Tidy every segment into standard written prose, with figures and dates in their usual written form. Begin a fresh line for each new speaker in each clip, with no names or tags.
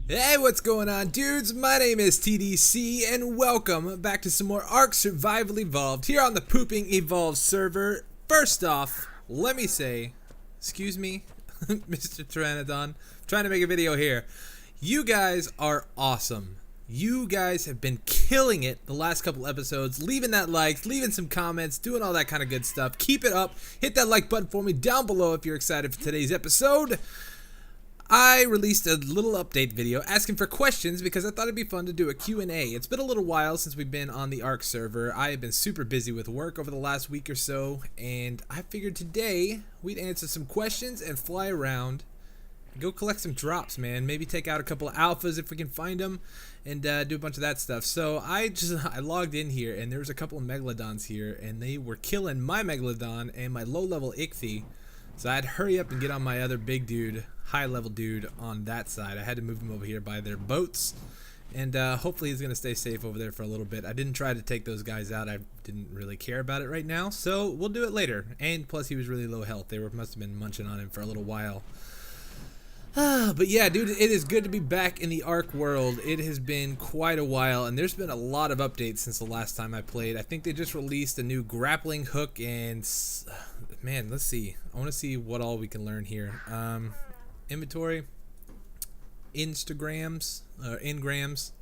Hey, what's going on, dudes? My name is TDC, and welcome back to some more ARK Survival Evolved here on the Pooping Evolved server. First off, let me say, excuse me, Mr. Pteranodon, trying to make a video here. You guys are awesome. You guys have been killing it the last couple episodes, leaving that like, leaving some comments, doing all that kind of good stuff. Keep it up. Hit that like button for me down below if you're excited for today's episode. I released a little update video asking for questions because I thought it'd be fun to do a Q&A. It's been a little while since we've been on the ARK server. I have been super busy with work over the last week or so, and I figured today we'd answer some questions and fly around and go collect some drops, man. Maybe take out a couple of alphas if we can find them, and do a bunch of that stuff. So I logged in here, and there was a couple of megalodons here, and they were killing my megalodon and my low-level ichthy. So I had to hurry up and get on my other big dude, high-level dude on that side. I had to move him over here by their boats, and hopefully he's going to stay safe over there for a little bit. I didn't try to take those guys out. I didn't really care about it right now, so we'll do it later. And plus, he was really low health. They must have been munching on him for a little while. But yeah, dude, it is good to be back in the ARK world. It has been quite a while, and there's been a lot of updates since the last time I played. I think they just released a new grappling hook, and man, let's see. I want to see what all we can learn here. Inventory, Instagrams, Ingrams.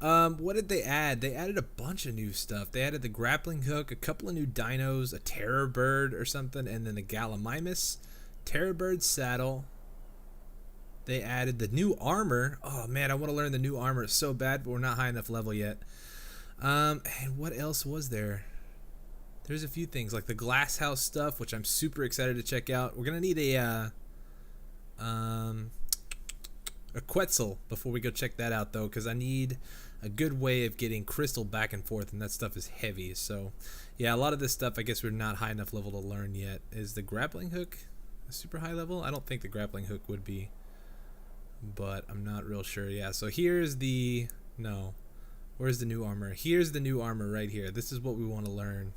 What did they add? They added a bunch of new stuff. They added the grappling hook, a couple of new dinos, a terror bird or something, and then the Gallimimus, terror bird saddle. They added the new armor. Oh man, I want to learn the new armor so bad, but we're not high enough level yet. And what else was there? There's a few things like the glass house stuff, which I'm super excited to check out. We're gonna need a Quetzal before we go check that out though, because I need a good way of getting crystal back and forth, and that stuff is heavy. So yeah, a lot of this stuff I guess we're not high enough level to learn yet. Is the grappling hook a super high level? I don't think the grappling hook would be, but I'm not real sure. Yeah, so here's the where's the new armor? Here's the new armor right here. This is what we want to learn.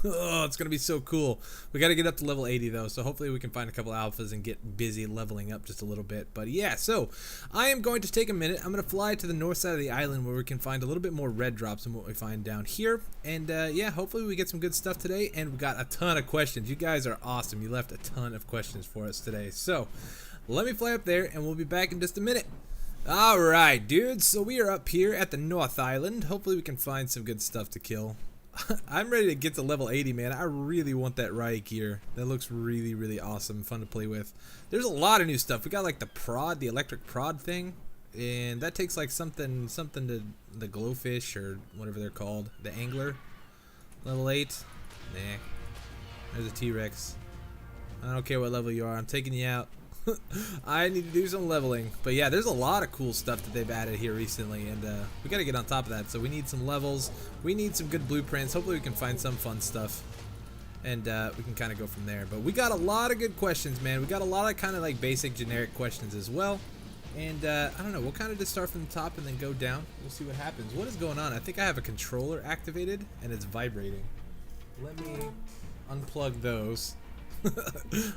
Oh, it's gonna be so cool. We got to get up to level 80 though, so hopefully we can find a couple alphas and get busy leveling up just a little bit. But yeah, so I am going to take a minute. I'm gonna fly to the north side of the island where we can find a little bit more red drops than what we find down here. And yeah, hopefully we get some good stuff today. And we got a ton of questions. You guys are awesome. You left a ton of questions for us today. So let me fly up there, and we'll be back in just a minute. Alright, dudes, so we are up here at the North Island. Hopefully we can find some good stuff to kill. I'm ready to get to level 80, man. I really want that Raik here. That looks really, really awesome, fun to play with. There's a lot of new stuff. We got like the prod, the electric prod thing, and that takes like something to the glowfish or whatever they're called. The angler. Level 8. Nah. There's a T-Rex. I don't care what level you are. I'm taking you out. I need to do some leveling. But yeah, there's a lot of cool stuff that they've added here recently, and we gotta get on top of that. So we need some levels, we need some good blueprints. Hopefully we can find some fun stuff, and we can kind of go from there. But we got a lot of good questions, man. We got a lot of kind of like basic generic questions as well. And I don't know, we'll kind of just start from the top and then go down. We'll see what happens. What is going on? I think I have a controller activated and it's vibrating. Let me unplug those.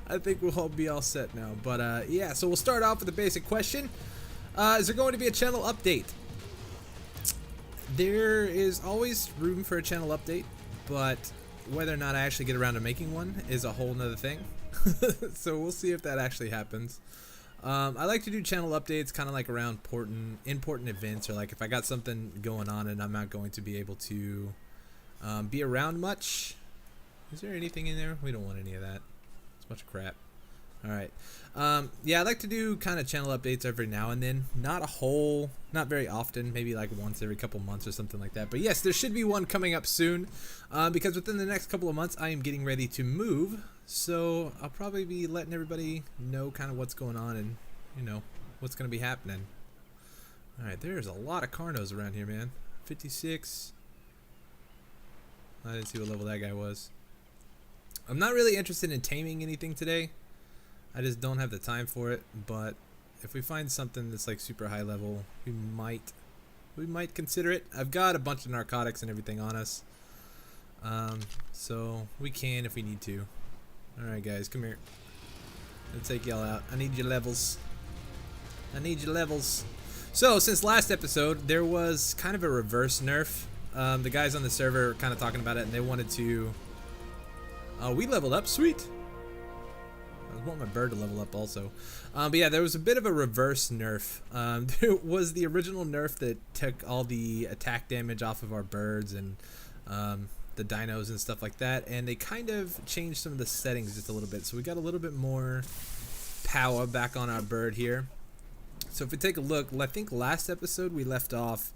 I think we'll all be all set now. But yeah, so we'll start off with a basic question. Is there going to be a channel update? There is always room for a channel update, but whether or not I actually get around to making one is a whole nother thing. So we'll see if that actually happens. I like to do channel updates kind of like around important events, or like if I got something going on and I'm not going to be able to be around much. Is there anything in there? We don't want any of that. It's a bunch of crap. Alright. Yeah, I like to do kind of channel updates every now and then. Not very often. Maybe like once every couple months or something like that. But yes, there should be one coming up soon. Because within the next couple of months, I am getting ready to move. So I'll probably be letting everybody know kind of what's going on and, you know, what's going to be happening. Alright, there's a lot of Carnos around here, man. 56. I didn't see what level that guy was. I'm not really interested in taming anything today. I just don't have the time for it, but if we find something that's like super high level, we might consider it. I've got a bunch of narcotics and everything on us. So we can if we need to. Alright guys, come here. Let's take y'all out. I need your levels. I need your levels. So, since last episode, there was kind of a reverse nerf. The guys on the server were kind of talking about it, and they wanted to... Oh, we leveled up. Sweet. I want my bird to level up also. But yeah, there was a bit of a reverse nerf. There was the original nerf that took all the attack damage off of our birds and the dinos and stuff like that, and they kind of changed some of the settings just a little bit. So we got a little bit more power back on our bird here. So if we take a look, I think last episode we left off,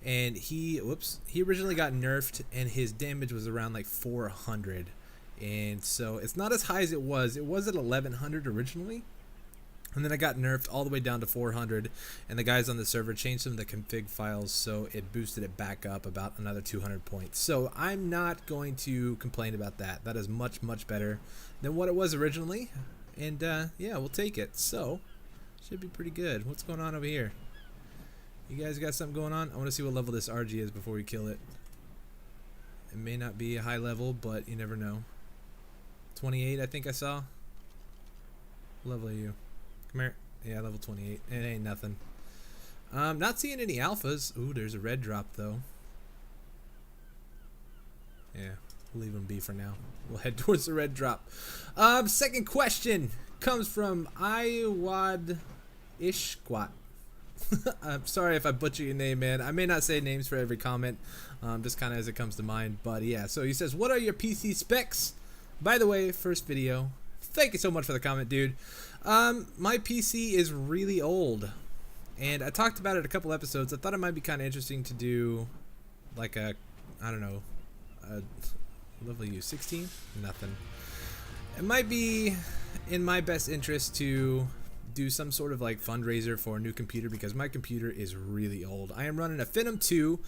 and he originally got nerfed, and his damage was around like 400. And so it's not as high as it was. It was at 1100 originally. And then I got nerfed all the way down to 400. And the guys on the server changed some of the config files, so it boosted it back up about another 200 points. So I'm not going to complain about that. That is much, much better than what it was originally. And yeah, we'll take it. So, should be pretty good. What's going on over here? You guys got something going on? I want to see what level this RG is before we kill it. It may not be a high level, but you never know. 28, I think I saw. What level are you? Come here. Yeah, level 28. It ain't nothing. Not seeing any alphas. Ooh, there's a red drop though. Yeah, we'll leave them be for now. We'll head towards the red drop. Second question comes from Iwad Ishquat. I'm sorry if I butcher your name, man. I may not say names for every comment, just kind of as it comes to mind. But yeah, so he says, what are your PC specs? By the way, first video, thank you so much for the comment, dude. My PC is really old, and I talked about it a couple episodes. I thought it might be kind of interesting to do like a, I don't know, a level you 16? Nothing. It might be in my best interest to do some sort of like fundraiser for a new computer, because my computer is really old. I am running a Phenom 2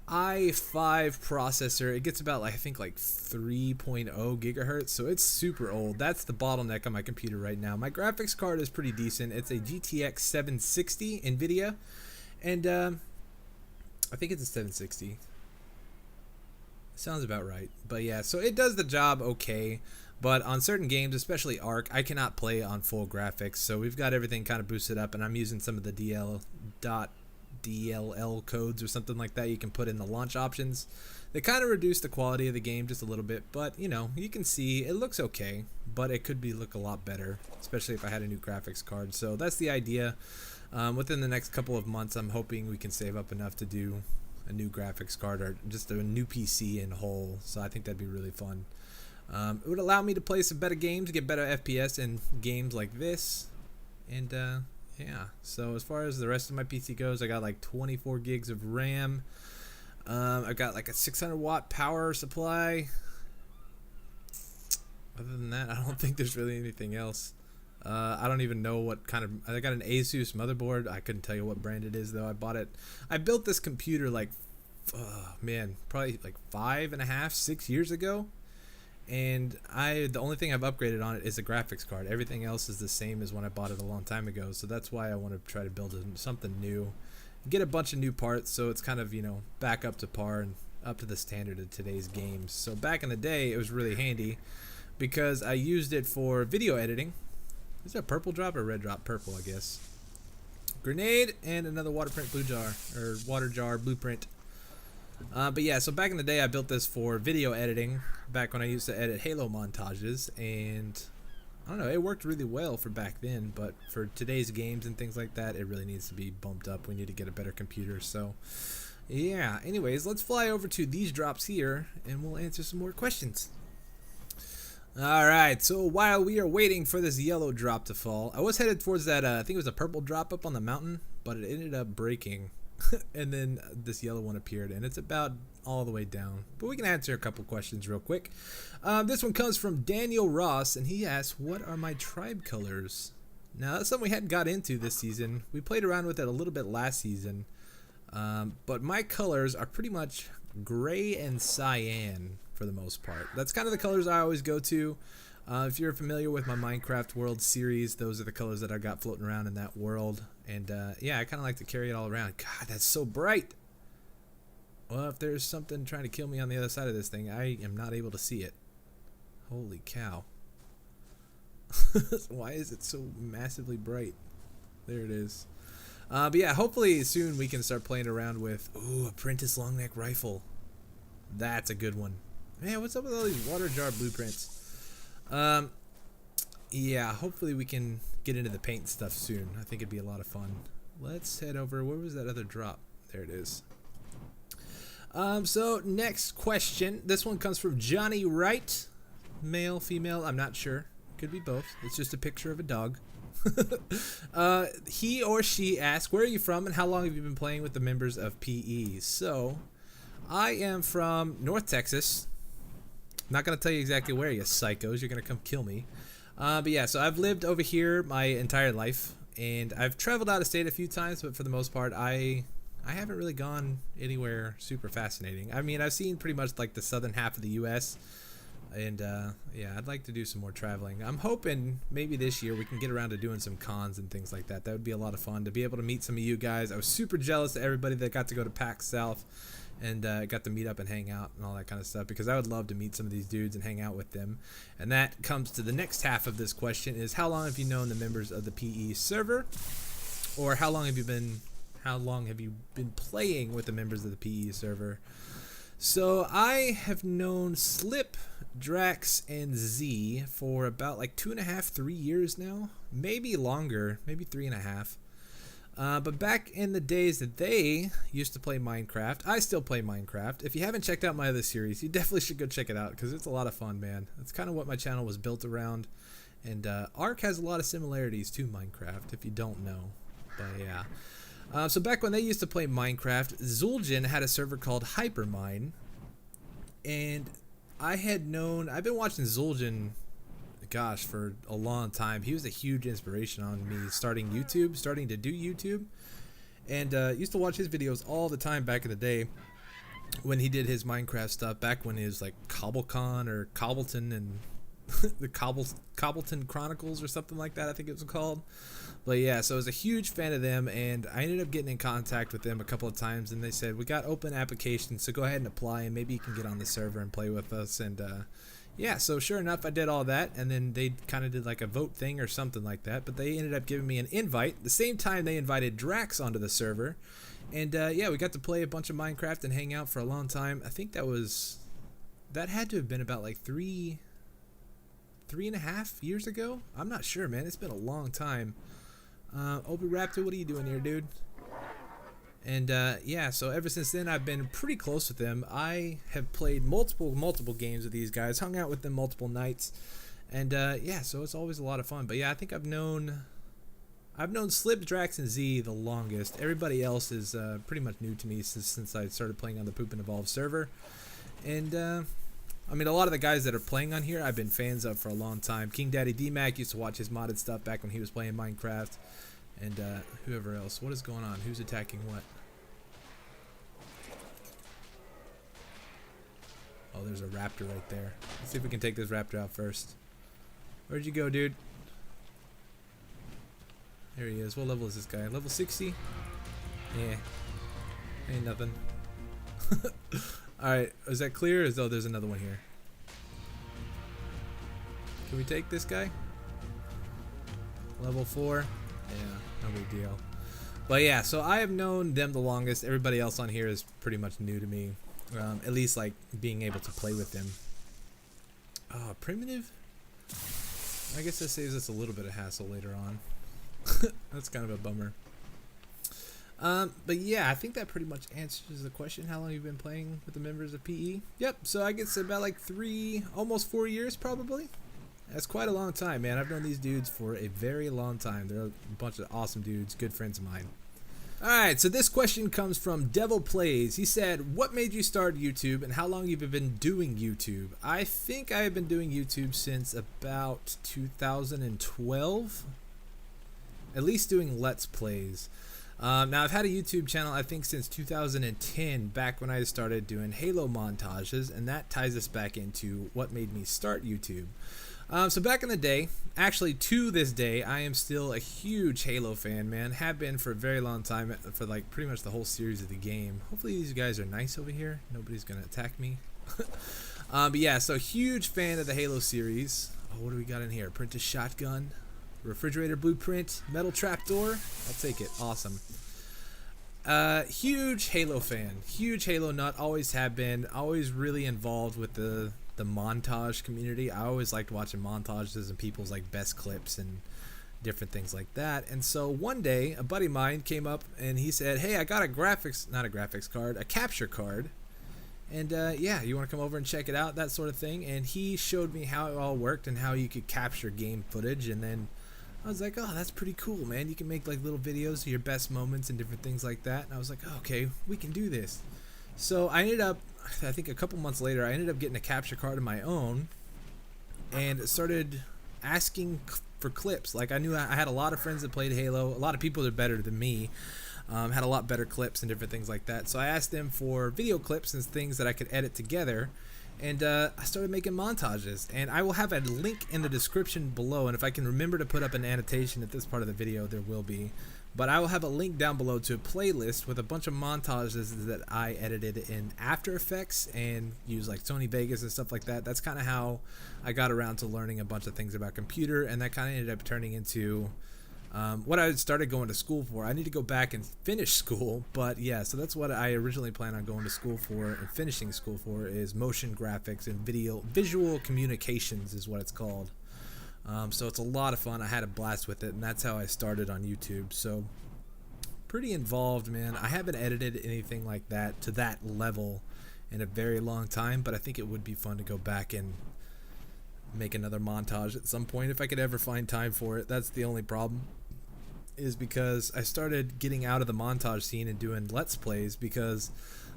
i5 processor. It gets about like, I think like 3.0 gigahertz, so it's super old. That's the bottleneck on my computer right now. My graphics card is pretty decent. It's a GTX 760 NVIDIA, and I think it's a 760. Sounds about right. But yeah, so it does the job okay. But on certain games, especially ARK, I cannot play on full graphics. So we've got everything kind of boosted up, and I'm using some of the DLL codes or something like that you can put in the launch options. They kind of reduce the quality of the game just a little bit, but you know, you can see it looks okay, but it could look a lot better, especially if I had a new graphics card. So that's the idea. Within the next couple of months, I'm hoping we can save up enough to do a new graphics card or just a new PC in whole. So I think that'd be really fun. It would allow me to play some better games, get better FPS in games like this, and yeah. So as far as the rest of my PC goes, I got like 24 gigs of RAM. I've got like a 600 watt power supply. Other than that, I don't think there's really anything else. I don't even know what kind of... I got an Asus motherboard. I couldn't tell you what brand it is though. I bought it. I built this computer like, man, probably like 5.5, 6 years ago. And the only thing I've upgraded on it is the graphics card. Everything else is the same as when I bought it a long time ago. So that's why I want to try to build something new, get a bunch of new parts, so it's kind of, you know, back up to par and up to the standard of today's games. So back in the day, it was really handy because I used it for video editing. Is it a purple drop or red drop? Purple, I guess. Grenade and another water print blue jar, or water jar blueprint. But yeah, so back in the day, I built this for video editing, back when I used to edit Halo montages, and I don't know, it worked really well for back then, but for today's games and things like that, it really needs to be bumped up. We need to get a better computer. So yeah, anyways, let's fly over to these drops here, and we'll answer some more questions. Alright, so while we are waiting for this yellow drop to fall, I was headed towards that, I think it was a purple drop up on the mountain, but it ended up breaking. And then this yellow one appeared, and it's about all the way down. But we can answer a couple questions real quick. This one comes from Daniel Ross, and he asks, what are my tribe colors? Now, that's something we hadn't got into this season. We played around with it a little bit last season. But my colors are pretty much gray and cyan for the most part. That's kind of the colors I always go to. If you're familiar with my Minecraft World series, those are the colors that I got floating around in that world. And yeah, I kind of like to carry it all around. God, that's so bright. Well, if there's something trying to kill me on the other side of this thing, I am not able to see it. Holy cow. Why is it so massively bright? There it is. But yeah, hopefully soon we can start playing around with, ooh, Apprentice long neck rifle. That's a good one. Man, what's up with all these water jar blueprints? Yeah, hopefully we can get into the paint stuff soon. I think it'd be a lot of fun. Let's head over. Where was that other drop? There it is. So next question. This one comes from Johnny Wright. Male, female, I'm not sure. Could be both. It's just a picture of a dog. He or she asks, where are you from and how long have you been playing with the members of PE? So, I am from North Texas. Not going to tell you exactly where, you psychos. You're going to come kill me. But yeah, so I've lived over here my entire life. And I've traveled out of state a few times, but for the most part, I haven't really gone anywhere super fascinating. I mean, I've seen pretty much like the southern half of the U.S., and yeah, I'd like to do some more traveling. I'm hoping maybe this year we can get around to doing some cons and things like that. That would be a lot of fun to be able to meet some of you guys. I was super jealous of everybody that got to go to PAX South and got to meet up and hang out and all that kind of stuff, because I would love to meet some of these dudes and hang out with them. And that comes to the next half of this question is, how long have you known the members of the PE server? Or how long have you been playing with the members of the PE server? So I have known Slip, Drax, and Z for about like 2.5, 3 years now. Maybe longer, maybe 3.5. But back in the days that they used to play Minecraft, I still play Minecraft. If you haven't checked out my other series, you definitely should go check it out, because it's a lot of fun, man. That's kind of what my channel was built around. And ARK has a lot of similarities to Minecraft, if you don't know. But yeah. So back when they used to play Minecraft, Zul'jin had a server called Hypermine, and I've been watching Zul'jin, gosh, for a long time. He was a huge inspiration on me starting to do YouTube, and used to watch his videos all the time back in the day when he did his Minecraft stuff, back when he was like Cobblecon or Cobbleton and the Cobbleton Chronicles or something like that, I think it was called. But yeah, so I was a huge fan of them, and I ended up getting in contact with them a couple of times, and they said, we got open applications, so go ahead and apply, and maybe you can get on the server and play with us. And yeah, so sure enough, I did all that, and then they kind of did like a vote thing or something like that, but they ended up giving me an invite. The same time they invited Drax onto the server, and yeah, we got to play a bunch of Minecraft and hang out for a long time. I think that had to have been about like 3.5 years ago. I'm not sure, man. It's been a long time. Obi Raptor, what are you doing here, dude? And yeah, so ever since then I've been pretty close with them. I have played multiple games with these guys, hung out with them multiple nights, and yeah, so it's always a lot of fun. But yeah, I think I've known Slip, Drax, and Z the longest. Everybody else is pretty much new to me since I started playing on the Poop and Evolve server. And I mean, a lot of the guys that are playing on here I've been fans of for a long time. King Daddy D-Mac, used to watch his modded stuff back when he was playing Minecraft. And whoever else. What is going on? Who's attacking what? Oh, there's a raptor right there. Let's see if we can take this raptor out first. Where'd you go, dude? There he is. What level is this guy? Level 60? Yeah. Ain't nothing. Alright, is that clear? Oh, there's another one here. Can we take this guy? Level 4? Yeah, no big deal. But yeah, so I have known them the longest. Everybody else on here is pretty much new to me. At least like being able to play with them. Oh, primitive? I guess that saves us a little bit of hassle later on. That's kind of a bummer. But yeah, I think that pretty much answers the question. How long have you been playing with the members of PE? Yep, so I guess about like 3, almost 4 years probably. That's quite a long time, man. I've known these dudes for a very long time. They're a bunch of awesome dudes, good friends of mine. Alright, so this question comes from Devil Plays. He said, what made you start YouTube and how long have you been doing YouTube? I think I have been doing YouTube since about 2012. At least doing Let's Plays. Now, I've had a YouTube channel, I think, since 2010, back when I started doing Halo montages, and that ties us back into what made me start YouTube. So back in the day, actually to this day, I am still a huge Halo fan, man. Have been for a very long time, for like pretty much the whole series of the game. Hopefully these guys are nice over here. Nobody's gonna attack me. But yeah, so huge fan of the Halo series. Oh, what do we got in here? Apprentice shotgun. refrigerator blueprint, metal trapdoor. I'll take it. Awesome. Huge Halo fan. Huge Halo nut. Always have been. Always really involved with the montage community. I always liked watching montages and people's like best clips and different things like that. And so one day, a buddy of mine came up and he said, "Hey, I got a not a graphics card, a capture card. And yeah, you want to come over and check it out, that sort of thing." And he showed me how it all worked and how you could capture game footage. And then I was like, "Oh, that's pretty cool, man. You can make like little videos of your best moments and different things like that." And I was like, "Oh, okay, we can do this." So I ended up, I think a couple months later, I ended up getting a capture card of my own and started asking for clips. Like I knew I had a lot of friends that played Halo. A lot of people that are better than me. Had a lot better clips and different things like that. So I asked them for video clips and things that I could edit together. And I started making montages. And I will have a link in the description below. And if I can remember to put up an annotation at this part of the video, there will be. But I will have a link down below to a playlist with a bunch of montages that I edited in After Effects and used like Sony Vegas and stuff like that. That's kind of how I got around to learning a bunch of things about computer, and that kind of ended up turning into what I started going to school for. I need to go back and finish school, but yeah, so that's what I originally planned on going to school for and finishing school for, is motion graphics and visual communications is what it's called. So it's a lot of fun. I had a blast with it, and that's how I started on YouTube. So pretty involved, man. I haven't edited anything like that to that level in a very long time, but I think it would be fun to go back and make another montage at some point if I could ever find time for it. That's the only problem, is because I started getting out of the montage scene and doing Let's Plays, because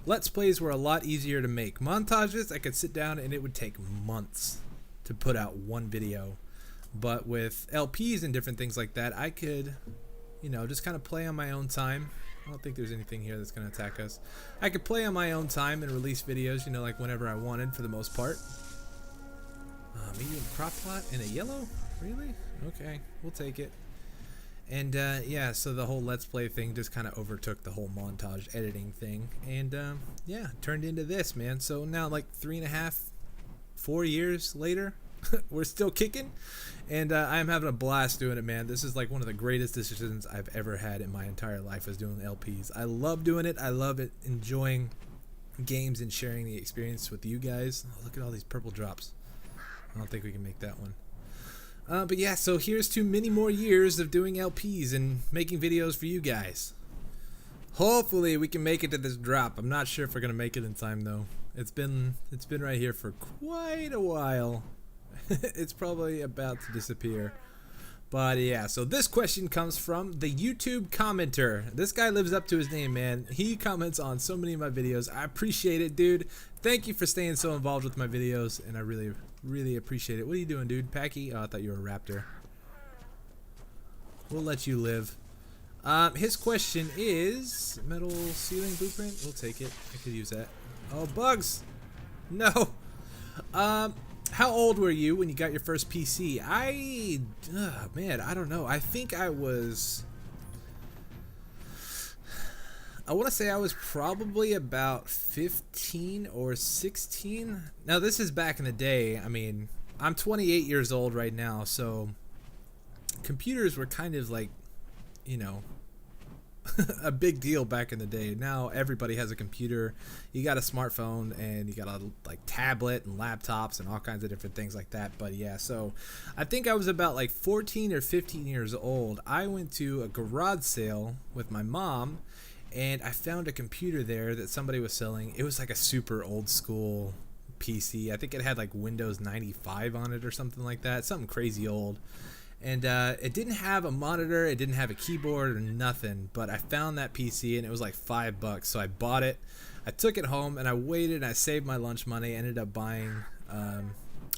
Let's Plays were a lot easier to make. Montages, I could sit down and it would take months to put out one video. But with LPs and different things like that, I could, you know, just kind of play on my own time. I don't think there's anything here that's going to attack us. I could play on my own time and release videos, you know, like whenever I wanted for the most part. Medium crop plot and a yellow? Really? Okay, we'll take it. And yeah, so the whole Let's Play thing just kind of overtook the whole montage editing thing. And yeah, turned into this, man. So now like 3.5, 4 years later, we're still kicking. And I'm having a blast doing it, man. This is like one of the greatest decisions I've ever had in my entire life, is doing LPs. I love doing it. I love it, enjoying games and sharing the experience with you guys. Oh, look at all these purple drops. I don't think we can make that one. But yeah, so here's to many more years of doing LPs and making videos for you guys. Hopefully we can make it to this drop. I'm not sure if we're gonna make it in time though. It's been right here for quite a while. It's probably about to disappear. But yeah, so this question comes from the YouTube commenter. This guy lives up to his name, man. He comments on so many of my videos. I appreciate it, dude. Thank you for staying so involved with my videos, and I really appreciate it. What are you doing, dude? Packy? Oh, I thought you were a raptor. We'll let you live. His question is metal ceiling blueprint. We'll take it. I could use that. Oh, bugs! No. How old were you when you got your first PC? Man, I don't know. I think I want to say I was probably about 15 or 16. Now, this is back in the day. I mean, I'm 28 years old right now, so computers were kind of like, you know, a big deal back in the day. Now everybody has a computer. You got a smartphone and you got a like tablet and laptops and all kinds of different things like that. But yeah, so I think I was about like 14 or 15 years old. I went to a garage sale with my mom, and I found a computer there that somebody was selling. It was like a super old school PC. I think it had like Windows 95 on it or something like that. Something crazy old. And it didn't have a monitor, it didn't have a keyboard or nothing, but I found that PC and it was like $5, so I bought it. I took it home and I waited and I saved my lunch money. I ended up buying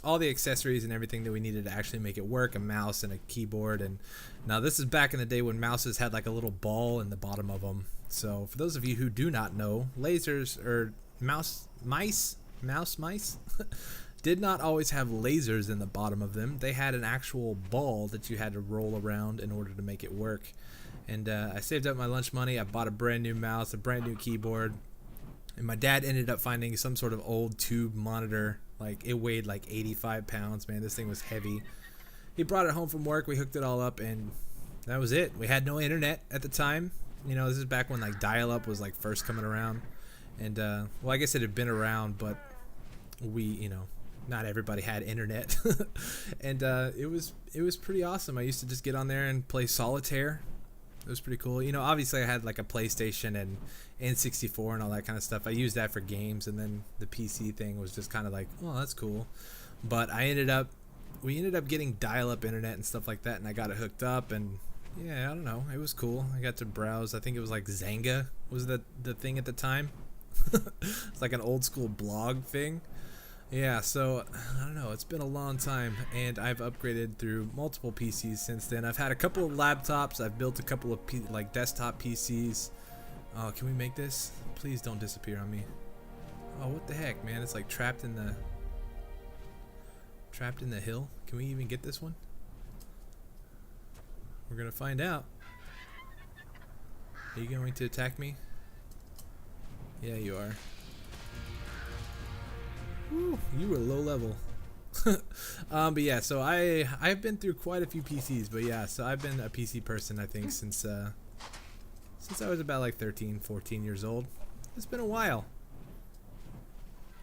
all the accessories and everything that we needed to actually make it work, a mouse and a keyboard. And now this is back in the day when mouses had like a little ball in the bottom of them. So for those of you who do not know, lasers or mice did not always have lasers in the bottom of them. They had an actual ball that you had to roll around in order to make it work. And I saved up my lunch money. I bought a brand new mouse, a brand new keyboard. And my dad ended up finding some sort of old tube monitor. Like, it weighed like 85 pounds, man. This thing was heavy. he brought it home from work. We hooked it all up, and that was it. We had no internet at the time. You know, this is back when like dial-up was like first coming around, and well, I guess it had been around, but we, you know, not everybody had internet. And it was pretty awesome. I used to just get on there and play solitaire. It was pretty cool. You know, obviously I had like a PlayStation and N64 and all that kind of stuff. I used that for games, and then the PC thing was just kind of like, oh, that's cool. But we ended up getting dial-up internet and stuff like that, and I got it hooked up, and yeah, I don't know, it was cool. I got to browse. I think it was like Zanga was the thing at the time. It's like an old school blog thing. Yeah, so I don't know, it's been a long time, and I've upgraded through multiple PCs since then. I've had a couple of laptops. I've built a couple of like desktop PCs. Oh, can we make this? Please don't disappear on me. Oh, what the heck, man? It's like trapped in the hill. Can we even get this one? We're gonna find out. Are you going to attack me? Yeah, you are. Woo, you were low level. But yeah, so I've been through quite a few PCs, but yeah, so I've been a PC person, I think, since I was about like 13, 14 years old. It's been a while.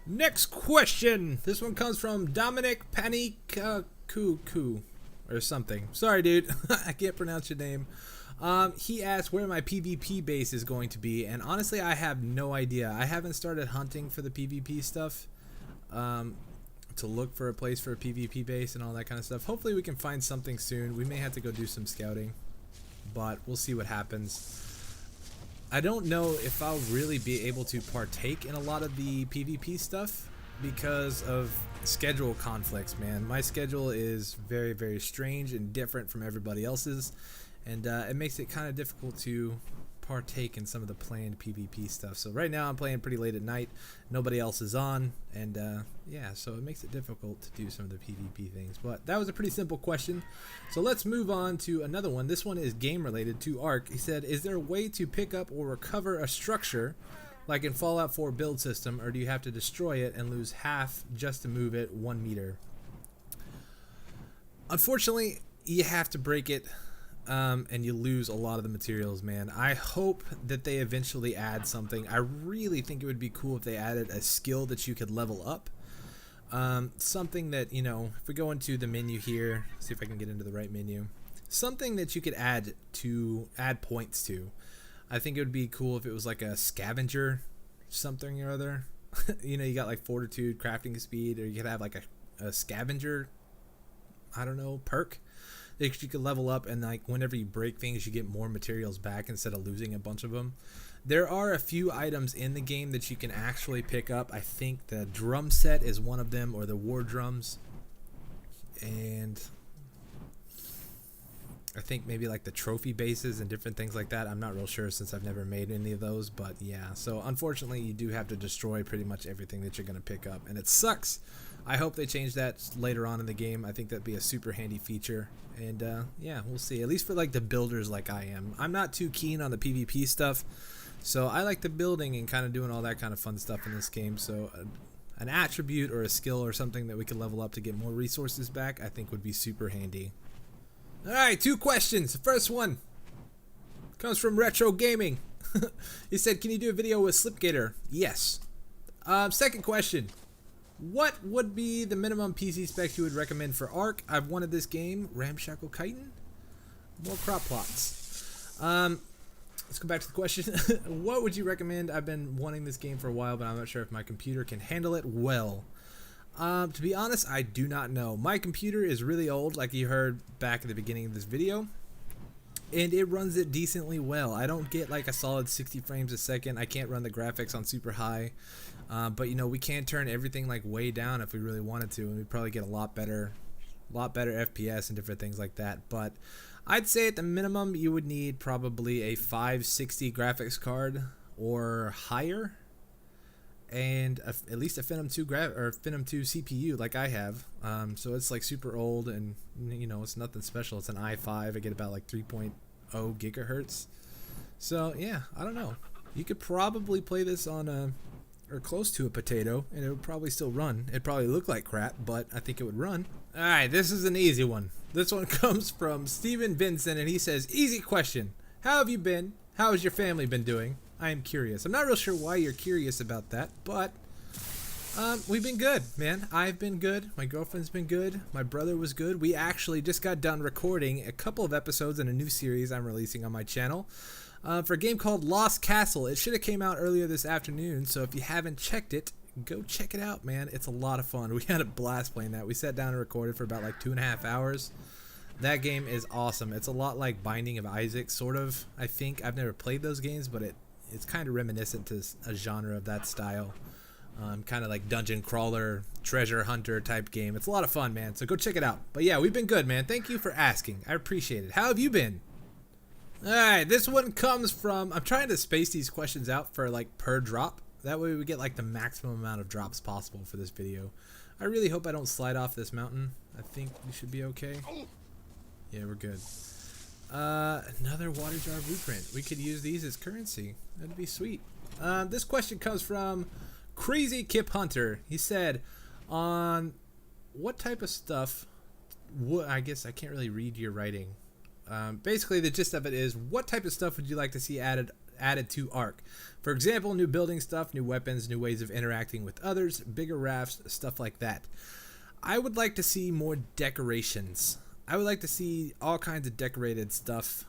Next question. This one comes from Dominic Panikuku or something. Sorry, dude. I can't pronounce your name. He asked where my PvP base is going to be, and honestly, I have no idea. I haven't started hunting for the PvP stuff. To look for a place for a PvP base and all that kind of stuff. Hopefully we can find something soon. We may have to go do some scouting, but we'll see what happens. I don't know if I'll really be able to partake in a lot of the PvP stuff because of schedule conflicts, man. My schedule is very, very strange and different from everybody else's, and it makes it kind of difficult to partake in some of the planned PvP stuff. So right now I'm playing pretty late at night, nobody else is on, and yeah, so it makes it difficult to do some of the PvP things. But that was a pretty simple question, so let's move on to another one. This one is game related to ARK. He said, is there a way to pick up or recover a structure like in Fallout 4 build system, or do you have to destroy it and lose half just to move it 1 meter? Unfortunately, you have to break it. And you lose a lot of the materials, man. I hope that they eventually add something. I really think it would be cool if they added a skill that you could level up. Something that, you know, if we go into the menu here, see if I can get into the right menu. Something that you could add points to. I think it would be cool if it was like a scavenger something or other. You know, you got like fortitude, crafting speed, or you could have like a scavenger, I don't know, perk. You could level up, and like whenever you break things, you get more materials back instead of losing a bunch of them. There are a few items in the game that you can actually pick up. I think the drum set is one of them, or the war drums, and I think maybe like the trophy bases and different things like that. I'm not real sure since I've never made any of those, but yeah. So unfortunately, you do have to destroy pretty much everything that you're going to pick up, and it sucks. I hope they change that later on in the game. I think that'd be a super handy feature. And yeah, we'll see. At least for like the builders like I am. I'm not too keen on the PvP stuff. So I like the building and kind of doing all that kind of fun stuff in this game. So an attribute or a skill or something that we could level up to get more resources back, I think would be super handy. Alright, 2 questions. The first one comes from Retro Gaming. He said, can you do a video with Slipgator? Yes. Second question. What would be the minimum PC specs you would recommend for ARK? I've wanted this game. Ramshackle chitin? More crop plots. Let's go back to the question. What would you recommend? I've been wanting this game for a while, but I'm not sure if my computer can handle it well. To be honest, I do not know. My computer is really old, like you heard back at the beginning of this video, and it runs it decently well. I don't get like a solid 60 frames a second. I can't run the graphics on super high. But you know, we can turn everything like way down if we really wanted to, and we'd probably get a lot better FPS and different things like that. But I'd say at the minimum you would need probably a 560 graphics card or higher, and at least a Phenom 2 Phenom 2 CPU like I have. So it's like super old, and you know, it's nothing special. It's an i5. I get about like 3.0 gigahertz. So yeah, I don't know. You could probably play this on a or close to a potato, and it would probably still run. It'd probably look like crap, but I think it would run. Alright, this is an easy one. This one comes from Steven Vincent, and he says, easy question. How have you been? How has your family been doing? I am curious. I'm not real sure why you're curious about that, but we've been good, man. I've been good. My girlfriend's been good. My brother was good. We actually just got done recording a couple of episodes in a new series I'm releasing on my channel for a game called Lost Castle. It should have came out earlier this afternoon, so if you haven't checked it, go check it out, man. It's a lot of fun. We had a blast playing that. We sat down and recorded for about like 2.5 hours. That game is awesome. It's a lot like Binding of Isaac, sort of, I think. I've never played those games, but it's kind of reminiscent to a genre of that style. Kind of like dungeon crawler, treasure hunter type game. It's a lot of fun, man. So go check it out. But yeah, we've been good, man. Thank you for asking. I appreciate it. How have you been? Alright, this one comes from... I'm trying to space these questions out for like per drop. That way we get like the maximum amount of drops possible for this video. I really hope I don't slide off this mountain. I think we should be okay. Yeah, we're good. Another water jar blueprint. We could use these as currency. That'd be sweet. This question comes from Crazy Kip Hunter. He said, on what type of stuff... I guess I can't really read your writing. Basically, the gist of it is, what type of stuff would you like to see added to ARK? For example, new building stuff, new weapons, new ways of interacting with others, bigger rafts, stuff like that. I would like to see more decorations. I would like to see all kinds of decorated stuff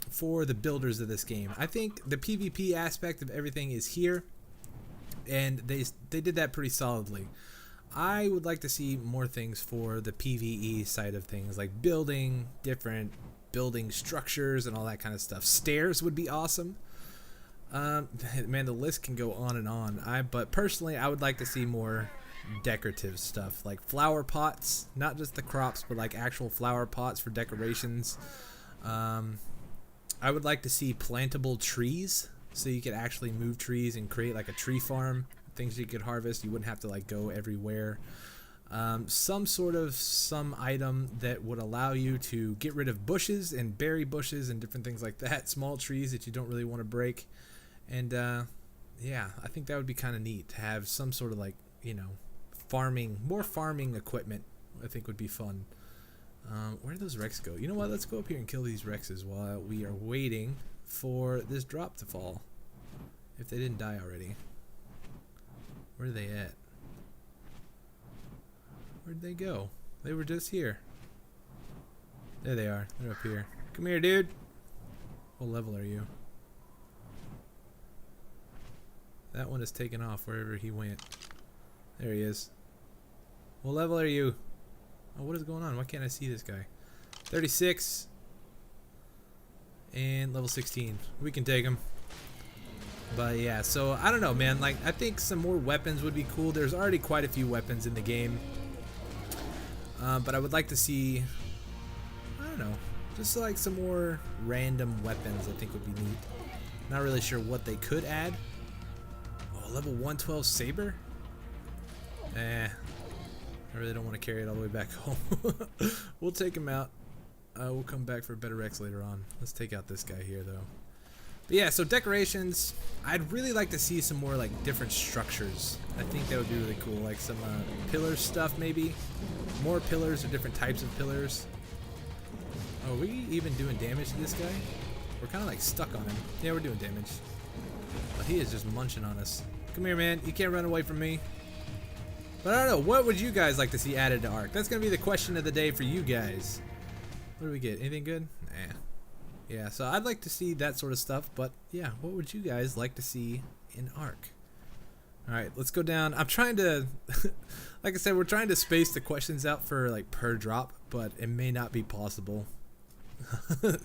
for the builders of this game. I think the PvP aspect of everything is here, and they did that pretty solidly. I would like to see more things for the PvE side of things, like building different building structures and all that kind of stuff. Stairs would be awesome. Man, the list can go on and on. But personally, I would like to see more decorative stuff, like flower pots, not just the crops, but like actual flower pots for decorations. I would like to see plantable trees, so you could actually move trees and create like a tree farm, things you could harvest. You wouldn't have to like go everywhere. Some item that would allow you to get rid of bushes and berry bushes and different things like that, small trees that you don't really want to break. And yeah, I think that would be kind of neat to have some sort of like, you know, more farming equipment. I think would be fun. Where did those Rex go? You know what? Let's go up here and kill these Rexes while we are waiting for this drop to fall. If they didn't die already. Where are they at? Where'd they go? They were just here. There they are. They're up here. Come here, dude. What level are you? That one is taken off wherever he went. There he is. What level are you? Oh, what is going on? Why can't I see this guy? 36. And level 16. We can take him. But yeah, so I don't know, man. Like, I think some more weapons would be cool. There's already quite a few weapons in the game. But I would like to see, I don't know, just like some more random weapons I think would be neat. Not really sure what they could add. Oh, level 112 saber? I really don't want to carry it all the way back home. We'll take him out. We'll come back for a better Rex later on. Let's take out this guy here, though. But yeah, so decorations, I'd really like to see some more like different structures. I think that would be really cool, like some pillar stuff maybe. More pillars or different types of pillars. Oh, are we even doing damage to this guy? We're kind of like stuck on him. Yeah, we're doing damage. Oh, he is just munching on us. Come here, man. You can't run away from me. But I don't know, what would you guys like to see added to ARK? That's going to be the question of the day for you guys. What do we get? Anything good? Nah. Yeah, so I'd like to see that sort of stuff, but yeah, what would you guys like to see in ARK? Alright, let's go down. I'm trying to, like I said, we're trying to space the questions out for like per drop, but it may not be possible.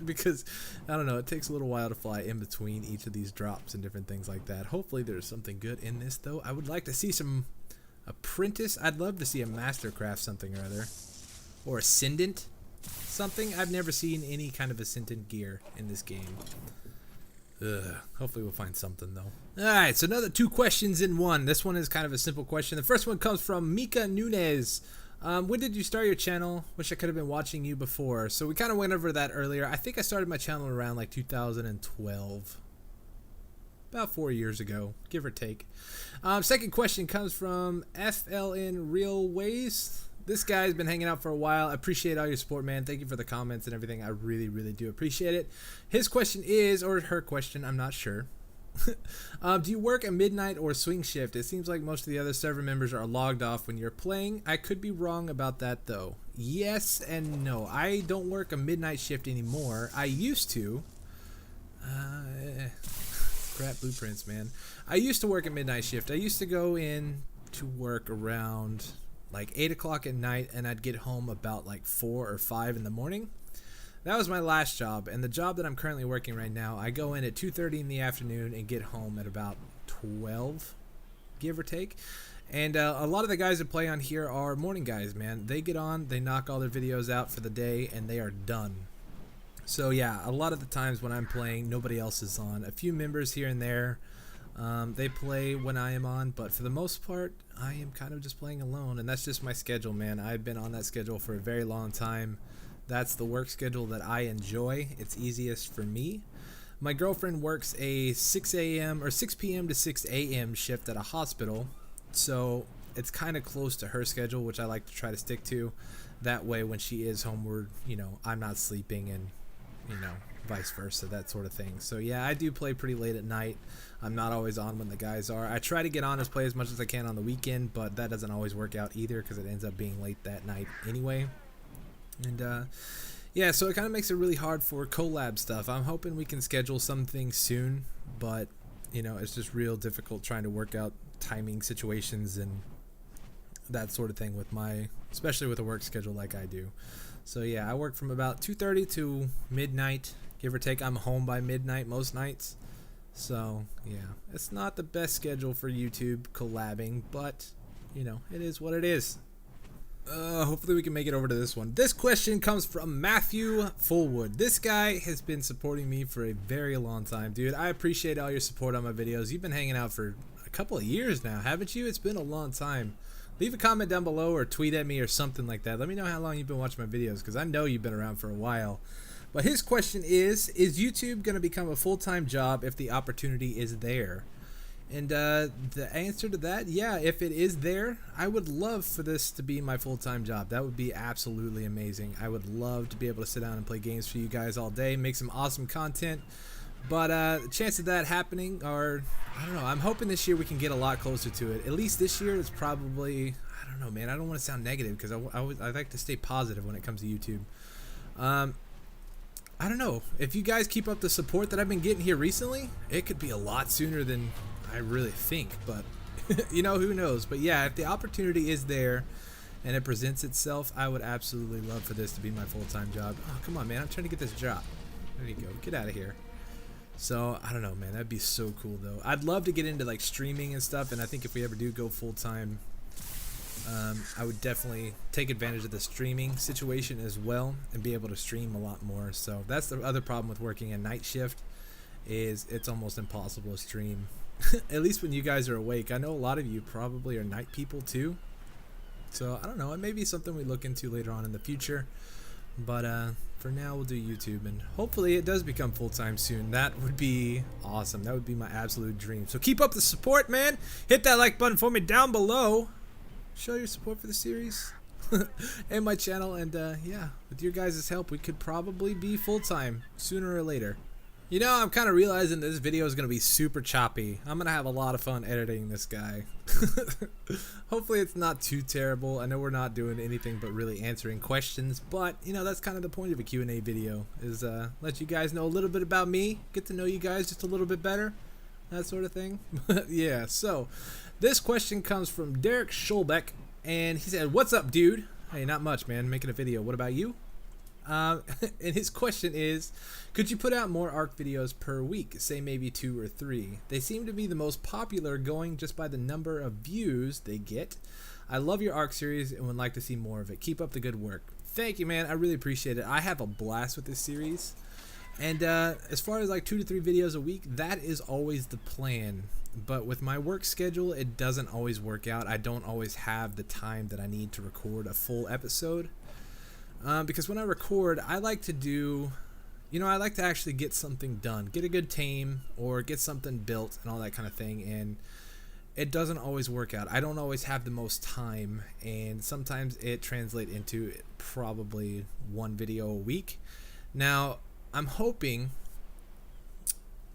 Because, I don't know, it takes a little while to fly in between each of these drops and different things like that. Hopefully there's something good in this, though. I would like to see some apprentice. I'd love to see a mastercraft something or other. Or ascendant something. I've never seen any kind of ascendant gear in this game. Ugh. Hopefully we'll find something, though. Alright, so another 2 questions in one. This one is kind of a simple question. The first one comes from Mika Nunez. When did you start your channel? Wish I could have been watching you before. So we kind of went over that earlier. I think I started my channel around like 2012. About 4 years ago, give or take. Second question comes from FLN Real Ways. This guy's been hanging out for a while. I appreciate all your support, man. Thank you for the comments and everything. I really, really do appreciate it. His question is, or her question, I'm not sure. Do you work a midnight or swing shift? It seems like most of the other server members are logged off when you're playing. I could be wrong about that though. Yes and no. I don't work a midnight shift anymore. I used to. Crap blueprints, man. I used to work a midnight shift. I used to go in to work around like 8 o'clock at night, and I'd get home about like 4 or 5 in the morning. That was my last job, and the job that I'm currently working right now, I go in at 2:30 in the afternoon and get home at about 12, give or take. And a lot of the guys that play on here are morning guys, man. They get on, they knock all their videos out for the day, and they are done. So yeah, a lot of the times when I'm playing, nobody else is on. A few members here and there, they play when I am on, but for the most part, I am kind of just playing alone, and that's just my schedule, man. I've been on that schedule for a very long time. That's the work schedule that I enjoy. It's easiest for me. My girlfriend works a 6 a.m. or 6 p.m. to 6 a.m. shift at a hospital, so it's kind of close to her schedule, which I like to try to stick to. That way, when she is homeward, you know, I'm not sleeping, and you know, vice versa, that sort of thing. So yeah, I do play pretty late at night. I'm not always on when the guys are. I try to get on as play as much as I can on the weekend, but that doesn't always work out either because it ends up being late that night anyway. And yeah, so it kind of makes it really hard for collab stuff. I'm hoping we can schedule something soon, but you know, it's just real difficult trying to work out timing situations and that sort of thing with my, especially with a work schedule like I do. So yeah, I work from about 2:30 to midnight, give or take. I'm home by midnight most nights. So yeah, it's not the best schedule for YouTube collabing, but you know, it is what it is. Hopefully we can make it over to this one. This question comes from Matthew Fullwood. This guy has been supporting me for a very long time, dude. I appreciate all your support on my videos. You've been hanging out for a couple of years now, haven't you? It's been a long time. Leave a comment down below or tweet at me or something like that. Let me know how long you've been watching my videos, because I know you've been around for a while. But his question is YouTube going to become a full-time job if the opportunity is there? And the answer to that, yeah, if it is there, I would love for this to be my full-time job. That would be absolutely amazing. I would love to be able to sit down and play games for you guys all day, make some awesome content. But the chance of that happening are, I don't know, I'm hoping this year we can get a lot closer to it. At least this year it's probably, I don't know, man. I don't want to sound negative because I like to stay positive when it comes to YouTube. I don't know. If you guys keep up the support that I've been getting here recently, it could be a lot sooner than I really think. But, you know, who knows. But yeah, if the opportunity is there and it presents itself, I would absolutely love for this to be my full-time job. Oh, come on, man. I'm trying to get this job. There you go. Get out of here. So, I don't know, man. That'd be so cool, though. I'd love to get into, like, streaming and stuff, and I think if we ever do go full-time, I would definitely take advantage of the streaming situation as well and be able to stream a lot more. So, that's the other problem with working a night shift is it's almost impossible to stream, at least when you guys are awake. I know a lot of you probably are night people, too. So, I don't know. It may be something we look into later on in the future. But for now, we'll do YouTube, and hopefully it does become full-time soon. That would be awesome. That would be my absolute dream. So keep up the support, man. Hit that like button for me down below. Show your support for the series and my channel. And yeah, with your guys' help, we could probably be full-time sooner or later. You know, I'm kind of realizing this video is going to be super choppy. I'm going to have a lot of fun editing this guy. Hopefully it's not too terrible. I know we're not doing anything but really answering questions, but, you know, that's kind of the point of a Q&A video, is let you guys know a little bit about me, get to know you guys just a little bit better, that sort of thing. Yeah, so this question comes from Derek Scholbeck, and he said, "What's up, dude?" Hey, not much, man. Making a video. What about you? And his question is, could you put out more ARK videos per week, say maybe 2 or 3? They seem to be the most popular, going just by the number of views they get. I love your ARK series and would like to see more of it. Keep up the good work. Thank you, man. I really appreciate it. I have a blast with this series. And as far as like 2 to 3 videos a week, that is always the plan. But with my work schedule, it doesn't always work out. I don't always have the time that I need to record a full episode. Because when I record, I like to do, you know, I like to actually get something done, get a good tame or get something built and all that kind of thing. And it doesn't always work out. I don't always have the most time, and sometimes it translates into probably one video a week. Now, I'm hoping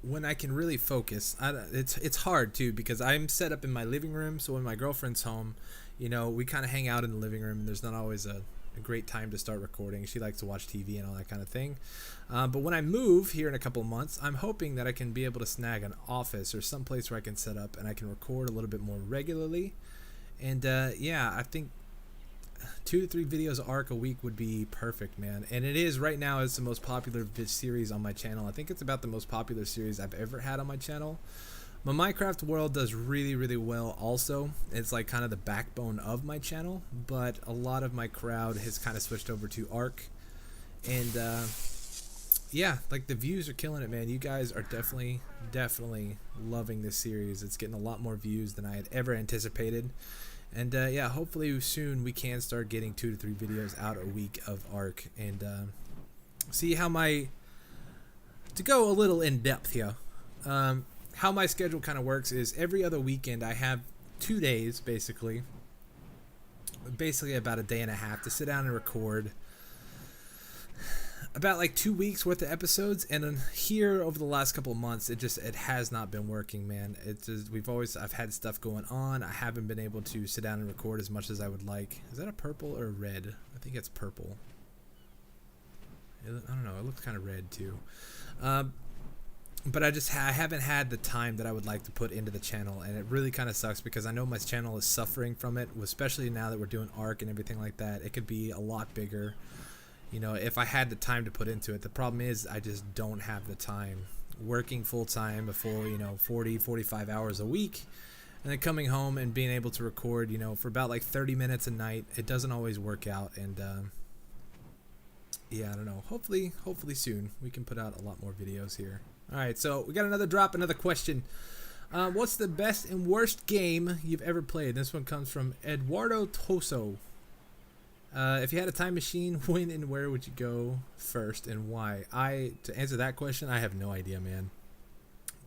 when I can really focus, it's hard too, because I'm set up in my living room, so when my girlfriend's home, you know, we kind of hang out in the living room, and there's not always a great time to start recording. She likes to watch TV and all that kind of thing. But when I move here in a couple of months, I'm hoping that I can be able to snag an office or some place where I can set up and I can record a little bit more regularly. And yeah, I think 2 to 3 videos of ARK a week would be perfect, man. And it is right now. It's the most popular series on my channel. I think it's about the most popular series I've ever had on my channel. My Minecraft world does really, really well also. It's like kind of the backbone of my channel, but a lot of my crowd has kind of switched over to ARK. And yeah, like the views are killing it, man. You guys are definitely loving this series. It's getting a lot more views than I had ever anticipated. And yeah, hopefully soon we can start getting 2 to 3 videos out a week of ARK, and see how to go a little in depth here. How my schedule kind of works is every other weekend I have 2 days basically about a day and a half to sit down and record about like 2 weeks worth of episodes. And then here over the last couple of months, it has not been working, man. It's just, I've had stuff going on. I haven't been able to sit down and record as much as I would like. Is that a purple or a red? I think it's purple. I don't know, it looks kind of red too. But I haven't had the time that I would like to put into the channel, and it really kind of sucks because I know my channel is suffering from it, especially now that we're doing ARK and everything like that. It could be a lot bigger, you know, if I had the time to put into it. The problem is I just don't have the time. Working full time, a full, you know, 40-45 hours a week, and then coming home and being able to record, you know, for about like 30 minutes a night, it doesn't always work out. And yeah, I don't know. Hopefully soon we can put out a lot more videos here. Alright, so we got another question. What's the best and worst game you've ever played? This one comes from Eduardo Toso. If you had a time machine, when and where would you go first and why? To answer that question, I have no idea, man.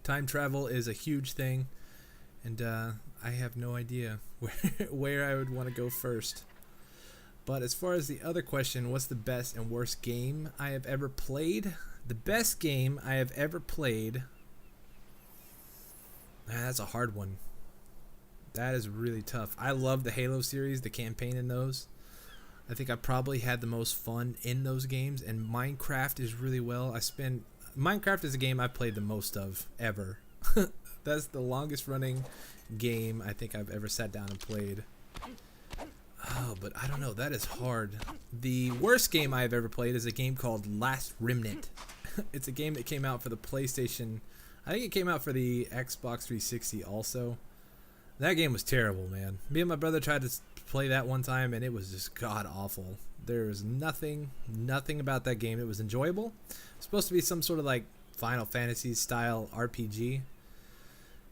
Time travel is a huge thing, and I have no idea where I would want to go first. But as far as the other question, what's the best and worst game I have ever played? The best game I have ever played, that's a hard one. That is really tough. I love the Halo series, the campaign in those. I think I probably had the most fun in those games, and Minecraft is really well. Minecraft is a game I've played the most of ever. That's the longest running game I think I've ever sat down and played. Oh, but I don't know. That is hard. The worst game I have ever played is a game called Last Remnant. It's a game that came out for the PlayStation. I think it came out for the Xbox 360 also. That game was terrible, man. Me and my brother tried to play that one time, and it was just god awful. There was nothing about that game. It was enjoyable. It's supposed to be some sort of like Final Fantasy style RPG.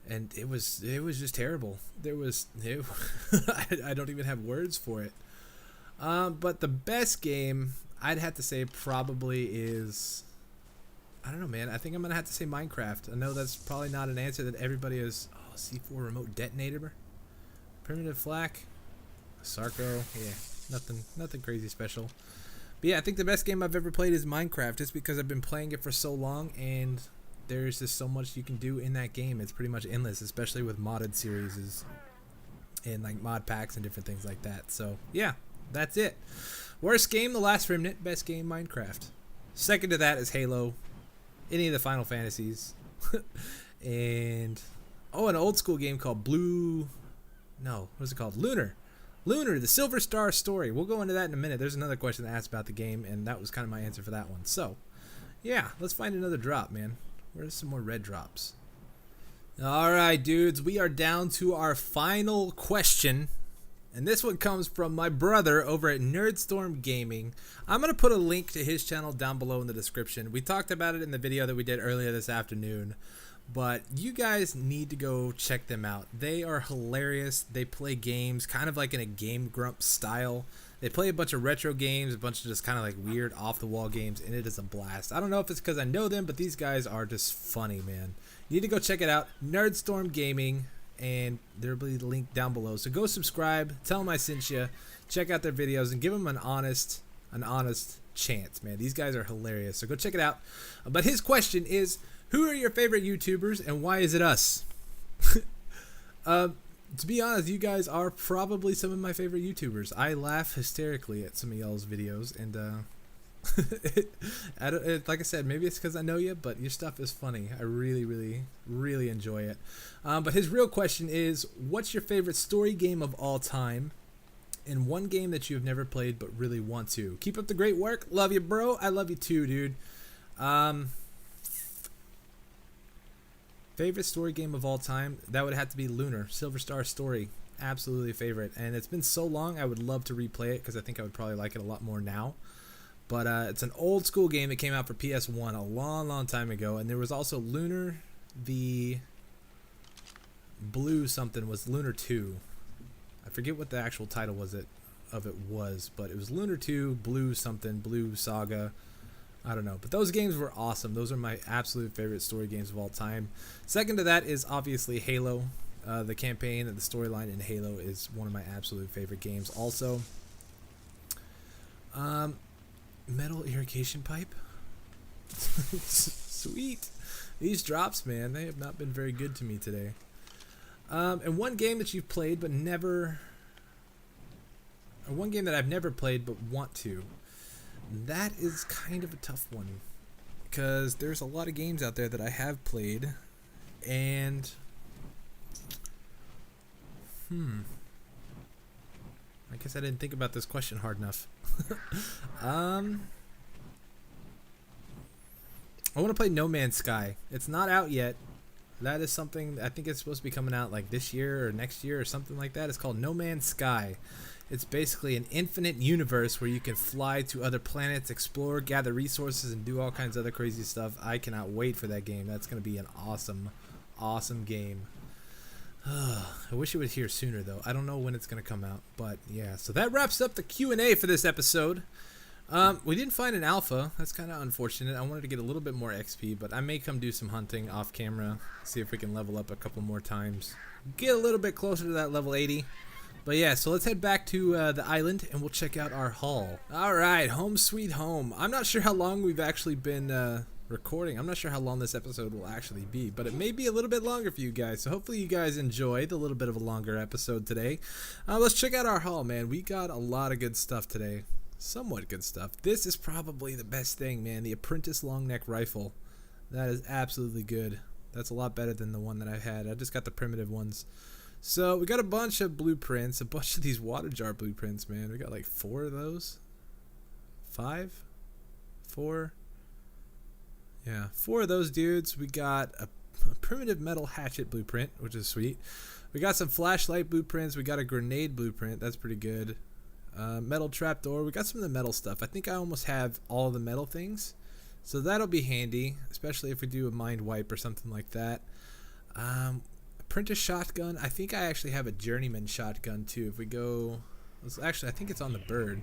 And it was just terrible. I don't even have words for it. But the best game I'd have to say probably is, I don't know, man. I think I'm gonna have to say Minecraft. I know that's probably not an answer that everybody is. Oh, C4 remote detonator, primitive flak, Sarco. Yeah, nothing crazy special. But yeah, I think the best game I've ever played is Minecraft, just because I've been playing it for so long, and there's just so much you can do in that game. It's pretty much endless, especially with modded series and like mod packs and different things like that. So yeah, that's it. Worst game, The Last Remnant. Best game, Minecraft. Second to that is Halo, any of the Final Fantasies, and an old school game called Lunar, the Silver Star Story. We'll go into that in a minute. There's another question that asked about the game, and that was kind of my answer for that one. So yeah, let's find another drop, man. Where's some more red drops? Alright, dudes, we are down to our final question. And this one comes from my brother over at NERDSTORMGAMING. I'm going to put a link to his channel down below in the description. We talked about it in the video that we did earlier this afternoon. But you guys need to go check them out. They are hilarious. They play games kind of like in a Game Grump style. They play a bunch of retro games, a bunch of just kind of like weird off-the-wall games, and it is a blast. I don't know if it's because I know them, but these guys are just funny, man. You need to go check it out. NERDSTORMGAMING. and there'll be the link down below. So go subscribe, tell them I sent you, check out their videos, and give them an honest chance, man. These guys are hilarious, so go check it out. But his question is, who are your favorite YouTubers, and why is it us? To be honest, you guys are probably some of my favorite YouTubers. I laugh hysterically at some of y'all's videos, and like I said, maybe it's because I know you, but your stuff is funny. I really enjoy it. But his real question is, what's your favorite story game of all time, and one game that you've never played but really want to? Keep up the great work. Love you, bro. I love you too, dude. Favorite story game of all time, that would have to be Lunar, Silver Star Story. Absolutely favorite. And it's been so long, I would love to replay it because I think I would probably like it a lot more now. But it's an old school game that came out for PS1 a long time ago. And there was also Lunar, the blue something was Lunar 2. I forget what the actual title was but it was Lunar 2, blue something, blue saga. I don't know, but those games were awesome. Those are my absolute favorite story games of all time. Second to that is obviously Halo. The campaign and the storyline in Halo is one of my absolute favorite games. Also, metal irrigation pipe. Sweet. These drops, man, they have not been very good to me today. And one game that you've played but never, or one game that I've never played but want to. That is kind of a tough one because there's a lot of games out there that I have played, and I guess I didn't think about this question hard enough. I want to play No Man's Sky. It's not out yet. That is something, I think it's supposed to be coming out like this year or next year or something like that. It's called No Man's Sky. It's basically an infinite universe where you can fly to other planets, explore, gather resources, and do all kinds of other crazy stuff. I cannot wait for that game. That's going to be an awesome game. I wish it was here sooner, though. I don't know when it's going to come out, but yeah. So that wraps up the Q&A for this episode. We didn't find an alpha. That's kind of unfortunate. I wanted to get a little bit more XP, but I may come do some hunting off camera, see if we can level up a couple more times. Get a little bit closer to that level 80. But yeah, so let's head back to the island and we'll check out our haul. Alright, home sweet home. I'm not sure how long we've actually been recording. I'm not sure how long this episode will actually be, but it may be a little bit longer for you guys. So hopefully you guys enjoyed a little bit of a longer episode today. Let's check out our haul, man. We got a lot of good stuff today. Somewhat good stuff. This is probably the best thing, man. The Apprentice long neck rifle. That is absolutely good. That's a lot better than the one that I had. I just got the primitive ones. So we got a bunch of blueprints, a bunch of these water jar blueprints, man. We got like 4 of those. 5? 4? Yeah, 4 of those dudes. We got a primitive metal hatchet blueprint, which is sweet. We got some flashlight blueprints. We got a grenade blueprint. That's pretty good. Metal trapdoor. We got some of the metal stuff. I think I almost have all of the metal things. So that'll be handy, especially if we do a mind wipe or something like that. Apprentice shotgun. I think I actually have a journeyman shotgun too. If we go, actually I think it's on the bird.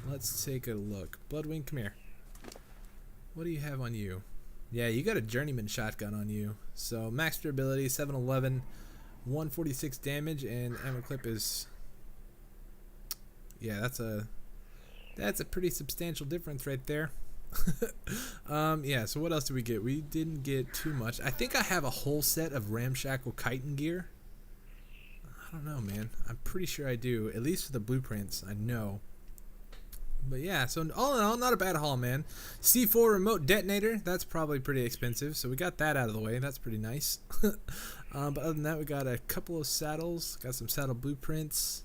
Let's take a look. Bloodwing, come here. What do you have on you? Yeah, you got a journeyman shotgun on you. So max durability, 711, 146 damage, and ammo clip is, yeah, that's a pretty substantial difference right there. Yeah, so what else did we get? We didn't get too much. I think I have a whole set of ramshackle chitin gear. I don't know, man. I'm pretty sure I do. At least for the blueprints, I know. But yeah, so all in all, not a bad haul, man. C4 remote detonator. That's probably pretty expensive, so we got that out of the way. That's pretty nice. But other than that, we got a couple of saddles. Got some saddle blueprints.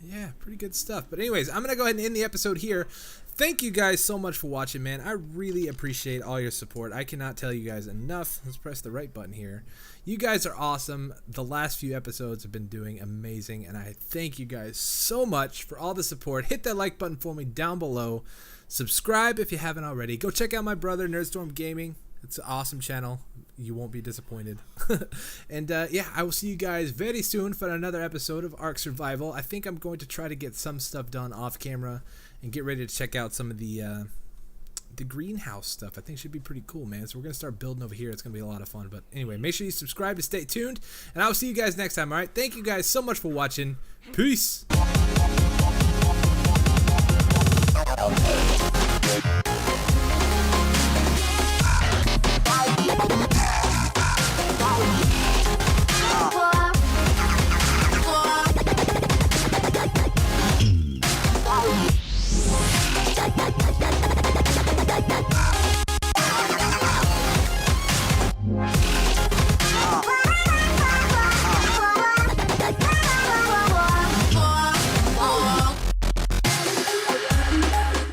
Yeah, pretty good stuff. But anyways, I'm going to go ahead and end the episode here. Thank you guys so much for watching, man. I really appreciate all your support. I cannot tell you guys enough. Let's press the right button here. You guys are awesome. The last few episodes have been doing amazing, and I thank you guys so much for all the support. Hit that like button for me down below. Subscribe if you haven't already. Go check out my brother, NERDSTORMGAMING. It's an awesome channel. You won't be disappointed. And yeah, I will see you guys very soon for another episode of ARK Survival. I think I'm going to try to get some stuff done off camera and get ready to check out some of the the greenhouse stuff. I think should be pretty cool, man. So we're going to start building over here. It's going to be a lot of fun. But anyway, make sure you subscribe to stay tuned. And I'll see you guys next time, all right? Thank you guys so much for watching. Peace.